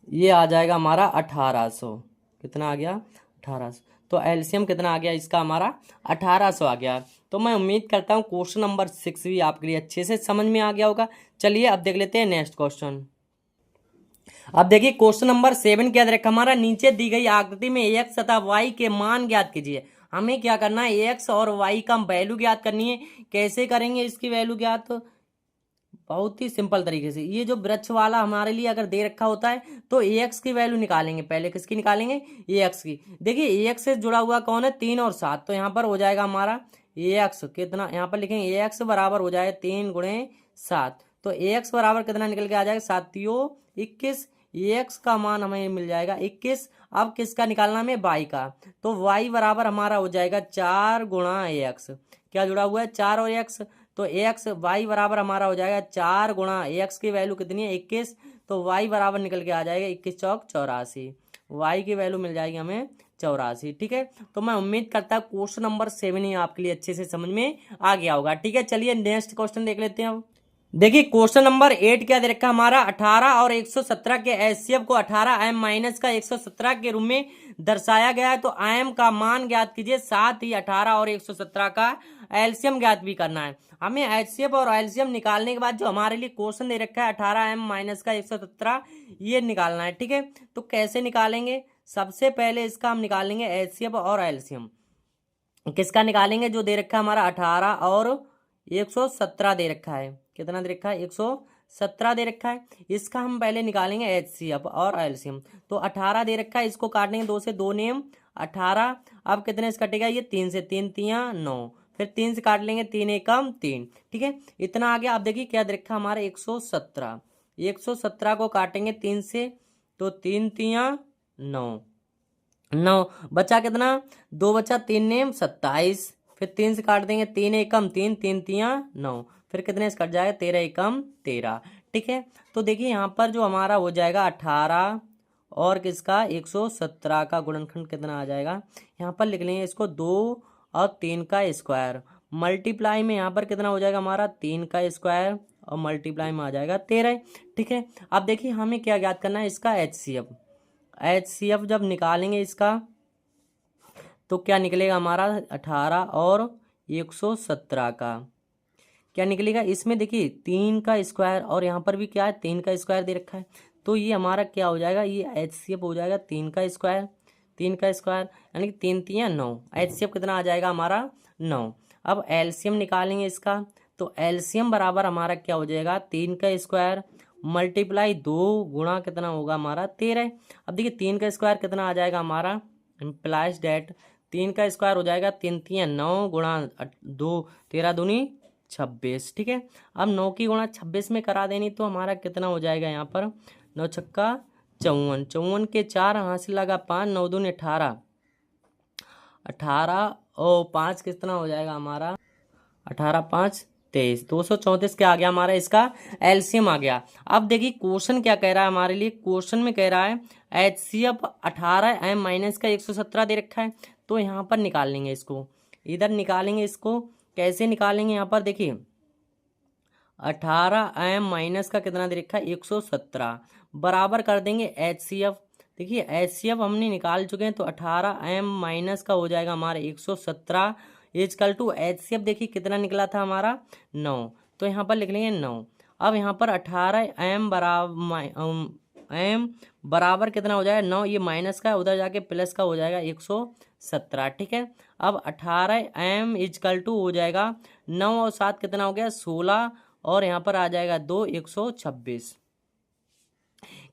ये आ जाएगा हमारा 1800। कितना आ गया, 1800। तो एलसीएम कितना आ गया इसका हमारा, 1800 आ गया। तो मैं उम्मीद करता हूँ क्वेश्चन नंबर 6 भी आपके लिए अच्छे से समझ में आ गया होगा। चलिए अब देख लेते हैं नेक्स्ट क्वेश्चन। अब देखिए क्वेश्चन नंबर 7 क्या दे रखा हमारा, नीचे दी गई आकृति में एक्स तथा वाई के मान ज्ञात कीजिए। हमें क्या करना है, एक्स और वाई का वैल्यू ज्ञात करनी है। कैसे करेंगे इसकी वैल्यू ज्ञात, बहुत ही सिंपल तरीके से। ये जो वृक्ष वाला हमारे लिए अगर दे रखा होता है तो ax की वैल्यू निकालेंगे। पहले किसकी निकालेंगे? ax की। देखिए ax से जुड़ा हुआ कौन है? 3 और 7, तो यहाँ पर हो जाएगा हमारा ax कितना, यहाँ पर लिखेंगे ax बराबर हो जाएगा 3 गुणे 7। तो ax बराबर कितना निकल के आ जाएगा? 7×21। ax का मान हमें मिल जाएगा 21। अब किसका निकालना हमें? y का। तो y बराबर हमारा हो जाएगा 4 गुणा ax। क्या जुड़ा हुआ है? 4 और x। तो ax y बराबर हमारा हो जाएगा 4 गुणा ax की वैल्यू कितनी है? 21। तो y बराबर निकल के आ जाएगा 21 चौक 84। y की वैल्यू मिल जाएगी हमें 84। ठीक है, तो मैं उम्मीद करता हूँ क्वेश्चन नंबर 7 ही आपके लिए अच्छे से समझ में आ गया होगा। ठीक है, चलिए नेक्स्ट क्वेश्चन देख लेते हैं अब। देखिए क्वेश्चन नंबर 8 क्या दे रखा है हमारा? 18 और 117 के एचसीएफ को 18 m माइनस का 117 के रूप में दर्शाया गया है। तो m का मान ज्ञात कीजिए, साथ ही 18 और 117 का एलसीएम ज्ञात भी करना है। हमें एचसीएफ और एलसीएम निकालने के बाद जो हमारे लिए क्वेश्चन दे रखा है 18 m माइनस का 117, ये निकालना है। ठीक है, तो कैसे निकालेंगे? सबसे पहले इसका हम निकालेंगे एचसीएफ और एलसीएम। किसका निकालेंगे? जो दे रखा है हमारा 18 और 117 दे रखा है। कितना दे रखा है? 117 दे रखा है। इसका हम पहले निकालेंगे एचसीएफ और एलसीएम। तो 18 दे रखा है, इसको काटेंगे 2 से, 2 नेम 18। अब कितने से कटेगा? ये 3 से, 3 तियां 9, फिर 3 से काट लेंगे, 3 एकम 3। ठीक है, इतना आ गया। अब देखिए क्या दे रखा है हमारा? 117। 117 को काटेंगे 3 से, तो 3 तियां 9, 9 बचा कितना? 2 बचा, 3 नेम 27, फिर 3 से काट देंगे, 3 एकम 3, 3 तियां 9, फिर कितने से कट जाएगा? 13 एकम 13। ठीक है, तो देखिए यहाँ पर जो हमारा हो जाएगा 18 और किसका? 117 का गुणनखंड कितना आ जाएगा? यहाँ पर लिख लेंगे इसको 2 और 3 का स्क्वायर, मल्टीप्लाई में यहाँ पर कितना हो जाएगा हमारा? 3 का स्क्वायर, और मल्टीप्लाई में आ जाएगा 13। ठीक है, अब देखिए हमें क्या ज्ञात करना है? इसका एचसीएफ। एचसीएफ जब निकालेंगे इसका तो क्या निकलेगा हमारा? 18 और 117 का क्या निकलेगा? इसमें देखिए 3 का स्क्वायर, और यहाँ पर भी क्या है? 3 का स्क्वायर दे रखा है। तो ये हमारा क्या हो जाएगा? ये एचसीएफ हो जाएगा 3 का स्क्वायर। 3 का स्क्वायर यानी कि 3 तियां 9। एचसीएफ कितना आ जाएगा हमारा? 9। अब एलसीएम निकालेंगे इसका, तो एलसीएम बराबर हमारा क्या हो जाएगा? 3 का स्क्वायर मल्टीप्लाई 2 गुणा कितना होगा हमारा? 13। अब देखिए 3 का स्क्वायर कितना आ जाएगा हमारा? इम्प्लाइज डेट 3 का स्क्वायर हो जाएगा 3 तियां 9 गुणा 2, 13 दूनी 26। ठीक है, अब 9 की गुणा 26 में करा देनी, तो हमारा कितना हो जाएगा यहाँ पर? 9 छक्का 54, 54 के 4 हासिल लगा 5, 9 दूनी 18, 18 और 5 कितना हो जाएगा हमारा? 18 5 23, 234 क्या आ गया हमारा? इसका एलसीएम आ गया। अब देखिए क्वेश्चन क्या कह रहा है हमारे लिए? क्वेश्चन में कह रहा है एचसीएफ 18 m माइनस का 117 दे रखा है। तो यहाँ पर निकाल लेंगे इसको, इधर निकालेंगे इसको। कैसे निकालेंगे? यहाँ पर देखिए 18 m माइनस का कितना दे रखा है? 117 बराबर कर देंगे एचसीएफ। देखिए एचसीएफ हमने निकाल चुके हैं, तो 18 m माइनस का हो जाएगा हमारा 117 इजकल टू एचसीएफ। देखिए कितना निकला था हमारा? 9। तो यहाँ पर लिख लेंगे 9। अब यहाँ पर 18 m बराबर कितना हो जाएगा? 9। ये माइनस का उधर जाके प्लस का हो जाएगा 117। ठीक है, अब 18 m इजकल टू हो जाएगा 9 और 7 कितना हो गया? 16, और यहाँ पर आ जाएगा 2, 126।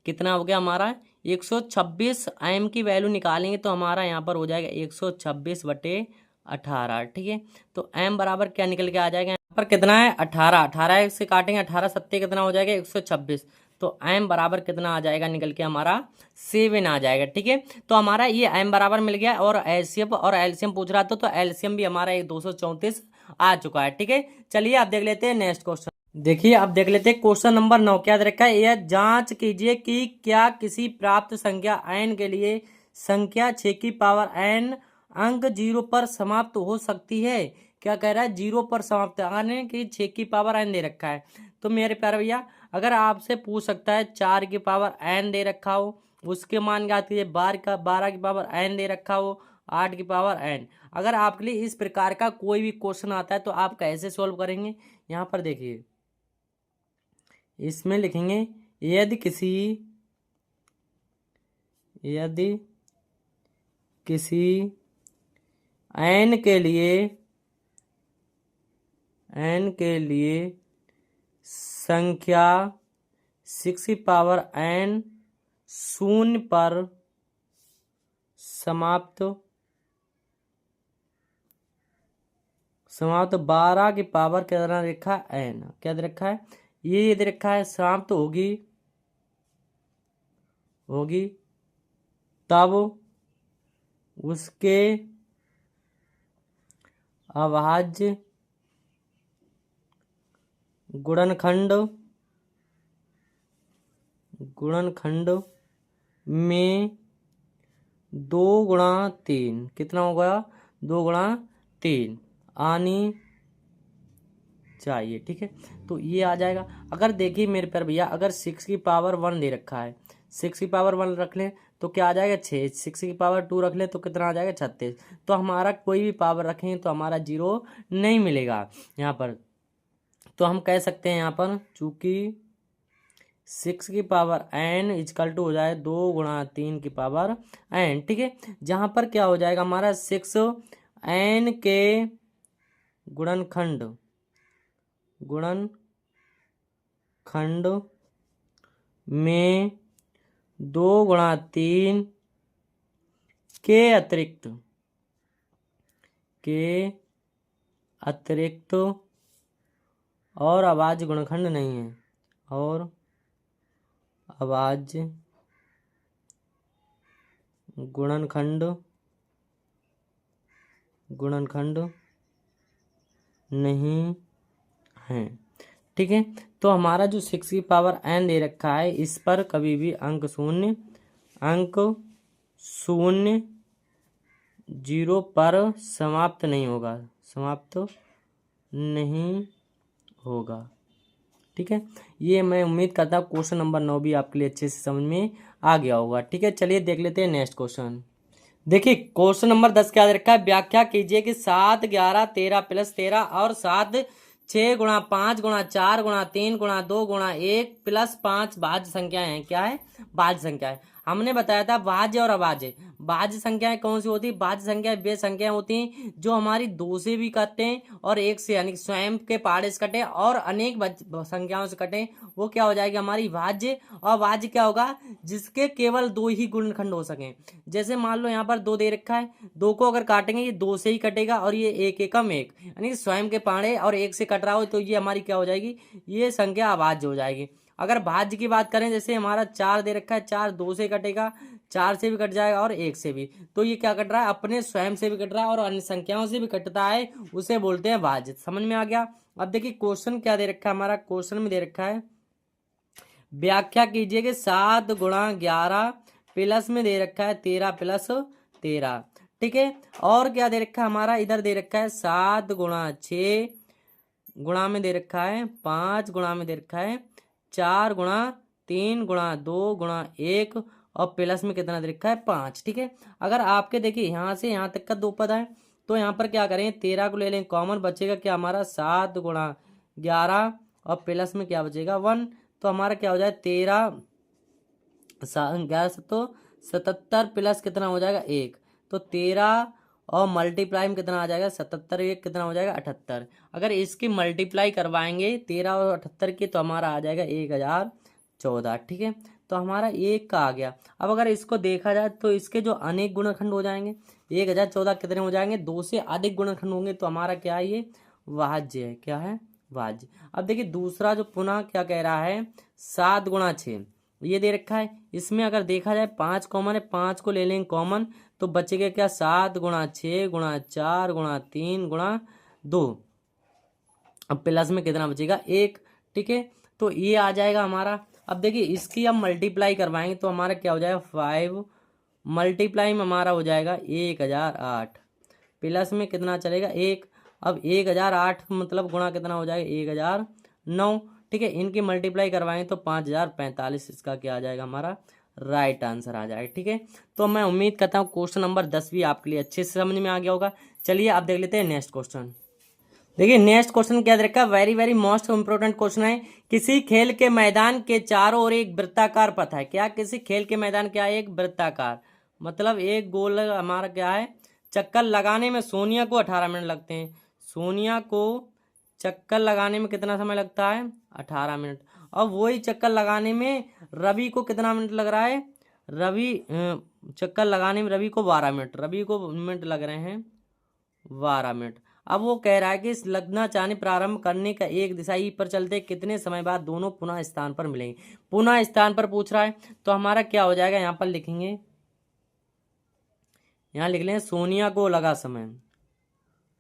कितना हो गया हमारा? 126 m की वैल्यू निकालेंगे तो हमारा यहाँ पर हो जाएगा 126/18। ठीक है, तो m बराबर क्या निकल के आ जाएगा? यहाँ पर कितना है? 18। 18 से काटेंगे, 18 सत्ते कितना हो जाएगा? 126। तो m बराबर कितना आ जाएगा निकल के? हमारा 7 आ जाएगा। ठीक है, तो हमारा ये m बराबर मिल गया, और एचसीएफ और एलसीएम पूछ रहा था, तो एलसीएम भी हमारा 234 आ चुका है। ठीक है, चलिए आप देख लेते हैं नेक्स्ट क्वेश्चन। देखिए अब देख लेते हैं क्वेश्चन नंबर 9 क्या दे रखा है? यह जांच कीजिए कि क्या किसी प्राप्त संख्या n के लिए संख्या 6 की पावर n अंक 0 पर समाप्त हो सकती है। क्या कह रहा है? 0 पर समाप्त, यानी कि 6 की पावर n दे रखा है। तो मेरे प्यारे भैया, अगर आपसे पूछ सकता है 4 की पावर n दे रखा हो, उसके मान ज्ञात कीजिए। 12 की पावर n दे रखा हो, 8 की पावर n। अगर आपके लिए इस प्रकार का कोई भी क्वेश्चन आता है तो आप कैसे सोल्व करेंगे? यहाँ पर देखिए, इसमें लिखेंगे यदि किसी n के लिए संख्या 6 की पावर n शून्य पर समाप्त 12 की पावर कितना रखा है n, क्या दे रखा है, ये दे रखा है समाप्त होगी तब उसके अभाज्य गुणनखंड में 2 गुणा 3 कितना होगा, 2 गुणा 3 आनी चाहिए। ठीक है, तो ये आ जाएगा। अगर देखिए मेरे पर भैया, अगर 6 की पावर 1 दे रखा है, 6 की पावर 1 रख लें तो क्या आ जाएगा 6, 6 की पावर 2 रख लें तो कितना आ जाएगा 36। तो हमारा कोई भी पावर रखें तो हमारा 0 नहीं मिलेगा यहाँ पर। तो हम कह सकते हैं यहाँ पर, चूंकि 6 की पावर n इजकल टू हो जाए 2 गुणा 3 की पावर n। ठीक है, जहाँ पर क्या हो जाएगा हमारा 6 n के गुणनखंड में 2 गुणा 3 के अतिरिक्त और अभाज्य गुणनखंड नहीं है, और अभाज्य गुणनखंड नहीं है। ठीक है, तो हमारा जो 6 की पावर n दे रखा है, इस पर कभी भी अंक शून्य 0 पर समाप्त नहीं होगा। ठीक है, ये मैं उम्मीद करता हूँ क्वेश्चन नंबर 9 भी आपके लिए अच्छे से समझ में आ गया होगा। ठीक है, चलिए देख लेते हैं नेक्स्ट क्वेश्चन। देखिए क्वेश्चन नंबर 10 क्या दे रखा है, व्याख्या कीजिए कि 7, 11, 13 प्लस 13 और 7, 6 गुणा 5 गुणा 4 गुणा 3 गुणा 2 गुणा 1 प्लस 5 भाज्य संख्याएं हैं। क्या है, भाज्य संख्या है। हमने बताया था भाज्य और अभाज्य। भाज्य संख्याएं कौन सी होती है, भाज्य संख्याएं वे संख्याएं होती हैं जो हमारी 2 से भी कटे और 1 से, यानी स्वयं के पहाड़े से कटे और अनेक संख्याओं से कटे, वो क्या हो जाएगी हमारी भाज्य। और भाज्य क्या होगा, जिसके केवल 2 ही गुणनखंड हो सके। जैसे मान लो यहाँ पर 2 दे रखा है, 2 को अगर काटेंगे ये 2 से ही कटेगा और ये 1 एकम 1, यानी स्वयं के पहाड़े और 1 से कट रहा हो तो ये हमारी क्या हो जाएगी, ये संख्या अभाज्य हो जाएगी। अगर भाज्य की बात करें, जैसे हमारा 4 दे रखा है, 4 2 से कटेगा, 4 से भी कट जाएगा और 1 से भी, तो ये क्या कट रहा है, अपने स्वयं से भी कट रहा है और अन्य संख्याओं से भी कटता है, उसे बोलते हैं भाज्य। समझ में आ गया। अब देखिए क्वेश्चन क्या दे रखा है हमारा, क्वेश्चन में दे रखा है व्याख्या कीजिए कि 7 गुणा 11 प्लस में दे रखा है 13 प्लस 13। ठीक है, और क्या दे रखा है हमारा, इधर दे रखा है 7 गुणा 6 गुणा में दे रखा है 5 गुणा में दे रखा है 4 गुणा 3 गुणा 2 गुणा 1 और प्लस में कितना दे रखा है 5। ठीक है, अगर आपके देखिए यहाँ से यहाँ तक का 2 पद है तो यहाँ पर क्या करें, 13 को ले लें कॉमन, बचेगा क्या हमारा 7 गुणा 11 और प्लस में क्या बचेगा 1। तो हमारा क्या हो जाए 13 11 तो 77 प्लस कितना हो जाएगा 1, तो 13 और मल्टीप्लाई में कितना आ जाएगा 77, 1 कितना हो जाएगा 78। अगर इसकी मल्टीप्लाई करवाएंगे 13 और 78 की तो हमारा आ जाएगा 1014। ठीक है, तो हमारा 1 का आ गया। अब अगर इसको देखा जाए तो इसके जो अनेक गुणनखंड हो जाएंगे, 1014 कितने हो जाएंगे, 2 से अधिक गुणनखंड होंगे, तो हमारा क्या है, ये भाज्य है। क्या है, भाज्य। अब देखिए दूसरा जो पुनः क्या कह रहा है, 7 गुणा 6 ये दे रखा है, इसमें अगर देखा जाए 5 कॉमन है, 5 को ले लेंगे कॉमन तो बचेगा क्या 7 गुणा 6 गुणा 4 गुणा 3 गुणा 2, अब प्लस में कितना बचेगा 1। ठीक है, तो ये आ जाएगा हमारा। अब देखिए इसकी हम मल्टीप्लाई करवाएंगे तो हमारा क्या हो जाएगा 5 मल्टीप्लाई में हमारा हो जाएगा 1008 प्लस में कितना चलेगा 1। अब 1008 मतलब गुणा कितना हो जाएगा 1009। ठीक है, इनकी मल्टीप्लाई करवाएं तो 5045, इसका क्या आ जाएगा हमारा राइट आंसर आ जाएगा। ठीक है, तो मैं उम्मीद करता हूँ क्वेश्चन नंबर 10 भी आपके लिए अच्छे से समझ में आ गया होगा। चलिए आप देख लेते हैं नेक्स्ट क्वेश्चन। देखिए नेक्स्ट क्वेश्चन क्या दे रखा है, very very most important question है। किसी खेल के मैदान के चारों ओर एक वृत्ताकार पथ है। क्या, किसी खेल के मैदान क्या है, एक वृत्ताकार, मतलब एक गोल हमारा क्या है, चक्कर लगाने में सोनिया को 18 मिनट लगते हैं। सोनिया को चक्कर लगाने में कितना समय लगता है? 18 मिनट। और वही चक्कर लगाने में रवि को कितना मिनट लग रहा है? चक्कर लगाने में रवि को 12 मिनट, रवि को मिनट लग रहे हैं 12 मिनट। अब वो कह रहा है कि लगना चाहने प्रारंभ करने का एक दिशाई पर चलते कितने समय बाद दोनों पुनः स्थान पर मिलेंगे। पुनः स्थान पर पूछ रहा है, तो हमारा क्या हो जाएगा, यहाँ पर लिखेंगे, यहाँ लिख लें सोनिया को लगा समय,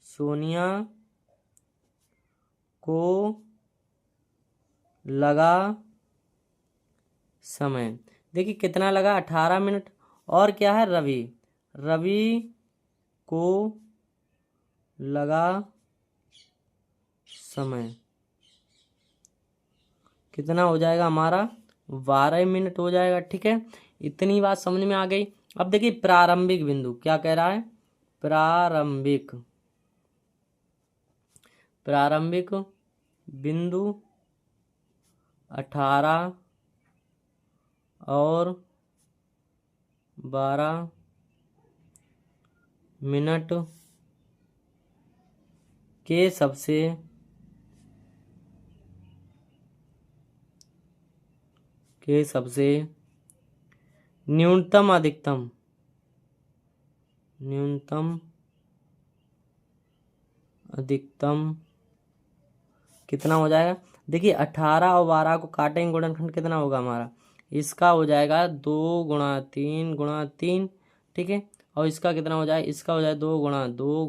सोनिया को लगा समय। देखिए कितना लगा, 18 मिनट। और क्या है, रवि, रवि को लगा समय कितना हो जाएगा हमारा, 12 मिनट हो जाएगा। ठीक है, इतनी बात समझ में आ गई। अब देखिए प्रारंभिक बिंदु क्या कह रहा है, प्रारंभिक बिंदु 18 और 12 मिनट के सबसे न्यूनतम अधिकतम कितना हो जाएगा। देखिए 18 और 12 को काटेंगे, गुणनखंड कितना होगा हमारा, इसका हो जाएगा 2 गुणा 3 गुणा 3। ठीक है, और इसका कितना हो जाए, इसका हो जाए 2 गुणा 2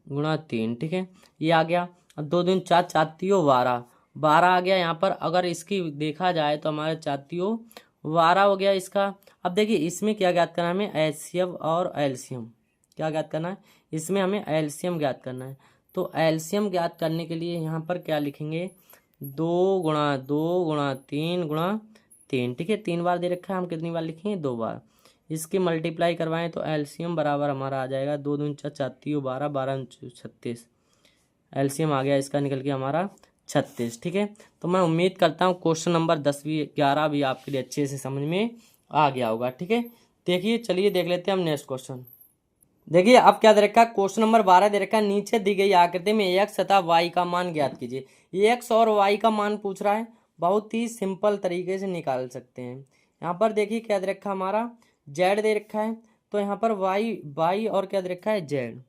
गुणा 3। ठीक है, ये आ गया। 2 दूनी 4, 4 तियो 12, 12 आ गया यहाँ पर। अगर इसकी देखा जाए तो हमारे 4 तियो 12 हो गया इसका। अब देखिए इसमें क्या ज्ञात करना है हमें, एचसीएफ और एलसीएम। क्या ज्ञात करना है, इसमें हमें एलसीएम ज्ञात करना है। तो एलसीएम ज्ञात करने के लिए यहाँ पर क्या लिखेंगे, 2 गुणा 2 गुणा 3 गुणा 3। ठीक है, 3 बार दे रखा है, हम कितनी बार लिखेंगे, 2 बार। इसकी मल्टीप्लाई करवाएं तो एलसीएम बराबर हमारा आ जाएगा 2 दूनी 4, 4 तियो 12, 12 36। एलसीएम आ गया इसका निकल के हमारा 36। ठीक है, तो मैं उम्मीद करता हूँ क्वेश्चन नंबर 10 भी 11 भी आपके लिए अच्छे से समझ में आ गया होगा। ठीक है, देखिए चलिए देख लेते हैं हम नेक्स्ट क्वेश्चन। देखिए अब क्या दे रखा है, क्वेश्चन नंबर 12 दे रखा है, नीचे दी गई आकृति में एक्स तथा वाई का मान ज्ञात कीजिए। एक्स और वाई का मान पूछ रहा है, बहुत ही सिंपल तरीके से निकाल सकते हैं। यहाँ पर देखिए क्या दे रखा है हमारा, जेड दे रखा है, तो यहाँ पर वाई और क्या दे रखा है, जेड।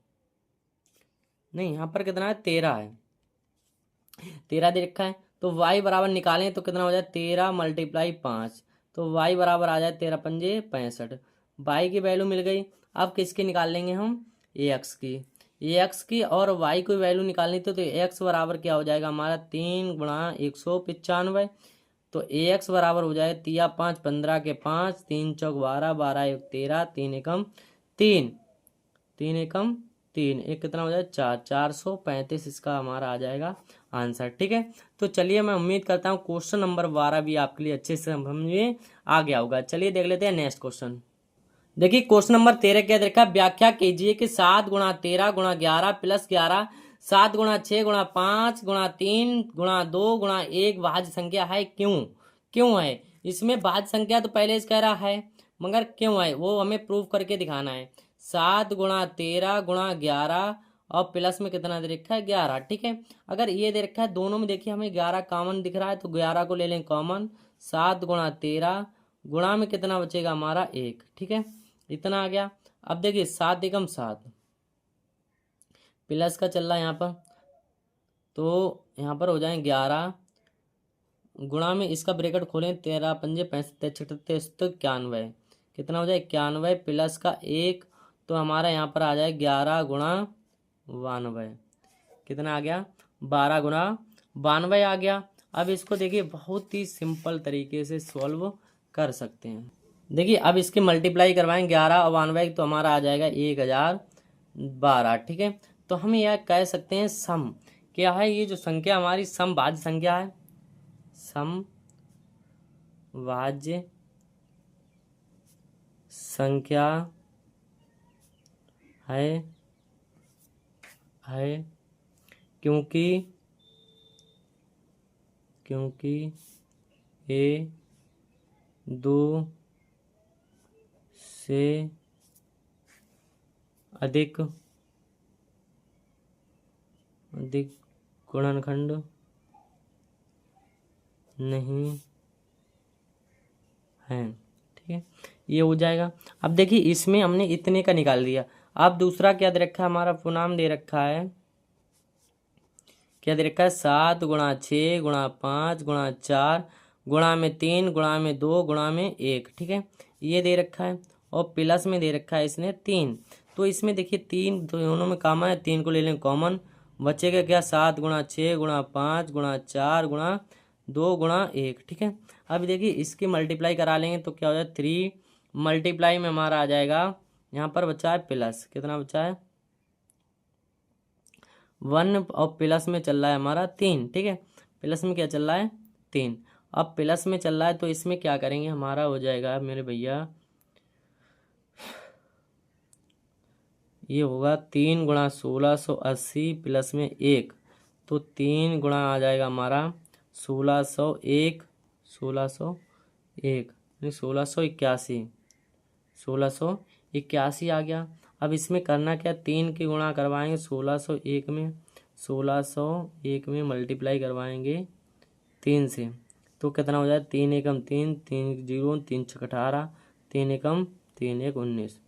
नहीं, यहाँ पर कितना है, 13 है, 13 दे रखा है। तो वाई बराबर निकालें तो कितना हो जाए, 13 मल्टीप्लाई 5, तो वाई बराबर आ जाए 13 पंजे 65। वाई की वैल्यू मिल गई। अब किसकी निकाल लेंगे हम, एक्स की और वाई की वैल्यू निकालनी थी, तो एक्स बराबर क्या हो जाएगा हमारा, 3 गुणा 195। तो एक्स बराबर हो जाए 3 5 15 के 5, 3 चौक 12, 12 1 13, 3 एकम 3, 3 एकम 3, एक कितना हो जाए 4, 435 इसका हमारा आ जाएगा आंसर। ठीक है, तो चलिए मैं उम्मीद करता हूँ क्वेश्चन नंबर 12 भी आपके लिए अच्छे से समझ में आ गया होगा। चलिए देख लेते हैं नेक्स्ट क्वेश्चन। देखिए क्वेश्चन नंबर 13 क्या देखा, व्याख्या कीजिए कि 7 गुणा 13 गुणा 11 प्लस 11, 7 गुणा 6 गुणा 5 गुणा 3 गुणा 2 गुणा 1 भाज्य संख्या है, क्यों है। इसमें भाज्य संख्या तो पहले से कह रहा है, मगर क्यों है वो हमें प्रूव करके दिखाना है। 7 गुणा 13 गुणा 11 और प्लस में कितना दे रखा है, 11। ठीक है, अगर ये दे रखा है दोनों में, देखिए हमें 11 कॉमन दिख रहा है, तो 11 को ले लें कॉमन। 7 गुणा 13 गुणा में कितना बचेगा हमारा, 1। ठीक है, इतना आ गया। अब देखिए 7 एकम 7 प्लस का चल रहा है यहाँ पर, तो यहाँ पर हो जाए 11 गुणा में इसका ब्रैकेट खोलें, 13 पंजे 65 तो 91, कितना हो जाए 91 प्लस का 1, तो हमारा यहाँ पर आ जाए 11 गुणा 92, कितना आ गया 12 गुणा 92 आ गया। अब इसको देखिए बहुत ही सिंपल तरीके से सॉल्व कर सकते हैं। देखिए अब इसकी मल्टीप्लाई करवाएं 11 और 92, तो हमारा आ जाएगा 1012। ठीक है, तो हम यह कह सकते हैं सम क्या है, ये जो संख्या हमारी समभाज्य संख्या है, समभाज्य संख्या है क्योंकि ये 2 से अधिक अधिक गुणनखंड नहीं है। ठीक है, ये हो जाएगा। अब देखिए इसमें हमने इतने का निकाल दिया। अब दूसरा क्या दे रखा है, हमारा पूर्णांक दे रखा है, क्या दे रखा है, 7 गुणा 6 गुणा 5 गुणा 4 गुणा में 3 गुणा में 2 गुणा में 1। ठीक है, ये दे रखा है और प्लस में दे रखा है इसने 3। तो इसमें देखिए 3 दोनों में कॉमन है, 3 को ले लें कॉमन, बचेगा क्या, 7 गुणा 6 गुणा 5 गुणा 4 गुणा 2 गुणा 1। ठीक है, अब देखिए इसकी मल्टीप्लाई करा लेंगे तो क्या हो जाए, 3 मल्टीप्लाई में हमारा आ जाएगा, यहाँ पर बचा है प्लस, कितना बचा है 1 और प्लस में चल रहा है हमारा 3। ठीक है, प्लस में क्या चल रहा है 3। अब प्लस में चल रहा है तो इसमें क्या करेंगे, हमारा हो जाएगा मेरे भैया, ये होगा 3 गुणा 1680 प्लस में 1, तो 3 गुणा आ जाएगा हमारा 1601 1681 1681 आ गया। अब इसमें करना क्या, 3 की गुणा करवाएंगे 1601 में मल्टीप्लाई करवाएंगे 3 से, तो कितना हो जाए, 3 एकम 3 3 0 3 छक 18 3 एकम 3 1 19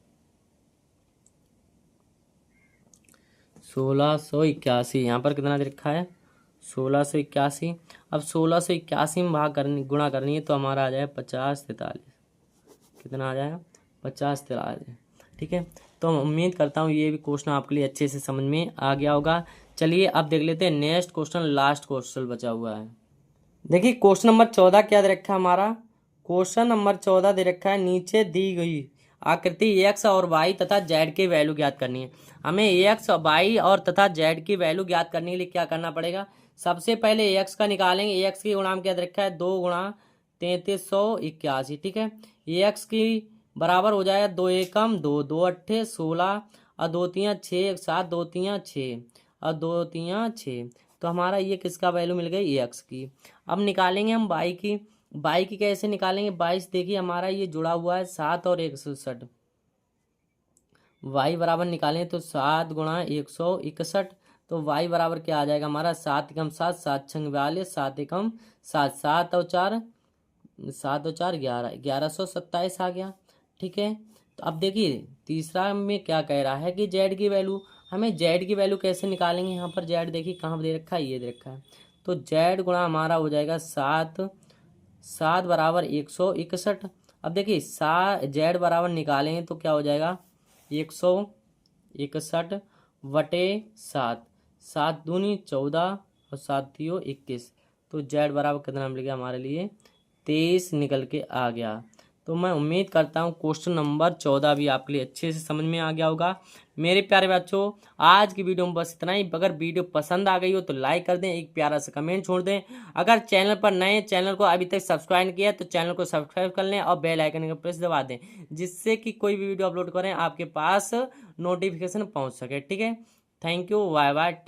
1681। यहाँ पर कितना दे रखा है 1681। अब 1681 में गुणा करनी है तो हमारा आ जाए 5043, कितना आ जाएगा 5043। ठीक है, तो मैं उम्मीद करता हूँ ये भी क्वेश्चन आपके लिए अच्छे से समझ में आ गया होगा। चलिए अब देख लेते हैं नेक्स्ट क्वेश्चन, लास्ट क्वेश्चन बचा हुआ है। देखिए क्वेश्चन नंबर 14 क्या दे रखा है हमारा, क्वेश्चन नंबर 14 दे रखा है, नीचे दी गई आकृति एक्स और वाई तथा जेड की वैल्यू ज्ञात करनी है। हमें एक्स वाई और तथा जेड की वैल्यू ज्ञात करने के लिए क्या करना पड़ेगा, सबसे पहले एक्स का निकालेंगे। एक्स की गुणांक क्या दे रखा है, 2 गुणा 3381। ठीक है, एक्स की बराबर हो जाएगा 2 एकम 2 2 अट्ठे 16 और 2 तियाँ 6 7 2 तियाँ 6 और 2 तियाँ 6, तो हमारा ये किसका वैल्यू मिल गई, एक्स की। अब निकालेंगे हम वाई की। वाई की कैसे निकालेंगे, 22 देखिए हमारा ये जुड़ा हुआ है 7 और 161, वाई बराबर निकालेंगे तो 7 गुणा 161, तो वाई बराबर क्या आ जाएगा हमारा, 7 एकम 7 7 छंग 42 7 एकम 7 7 और 4 11 1127 आ गया। ठीक है, तो अब देखिए तीसरा में क्या कह रहा है कि जेड की वैल्यू, हमें जेड की वैल्यू कैसे निकालेंगे, यहाँ पर जेड देखिए कहाँ दे रखा है, ये दे रखा है, तो जेड गुणा हमारा हो जाएगा 7 बराबर 161। अब देखिए जेड बराबर निकालेंगे तो क्या हो जाएगा 161 बटे 7 7 दूनी 14 और 7 दियो 21, तो जेड बराबर कितना मिल गया हमारे लिए 23 निकल के आ गया। तो मैं उम्मीद करता हूँ क्वेश्चन नंबर 14 भी आपके लिए अच्छे से समझ में आ गया होगा। मेरे प्यारे बच्चों आज की वीडियो में बस इतना ही। अगर वीडियो पसंद आ गई हो तो लाइक कर दें, एक प्यारा सा कमेंट छोड़ दें। अगर चैनल पर नए, चैनल को अभी तक सब्सक्राइब किया है तो चैनल को सब्सक्राइब कर लें और बेल आइकन का प्रेस दबा दें, जिससे कि कोई भी वीडियो अपलोड करें आपके पास नोटिफिकेशन पहुँच सके। ठीक है, थैंक यू, बाय बाय।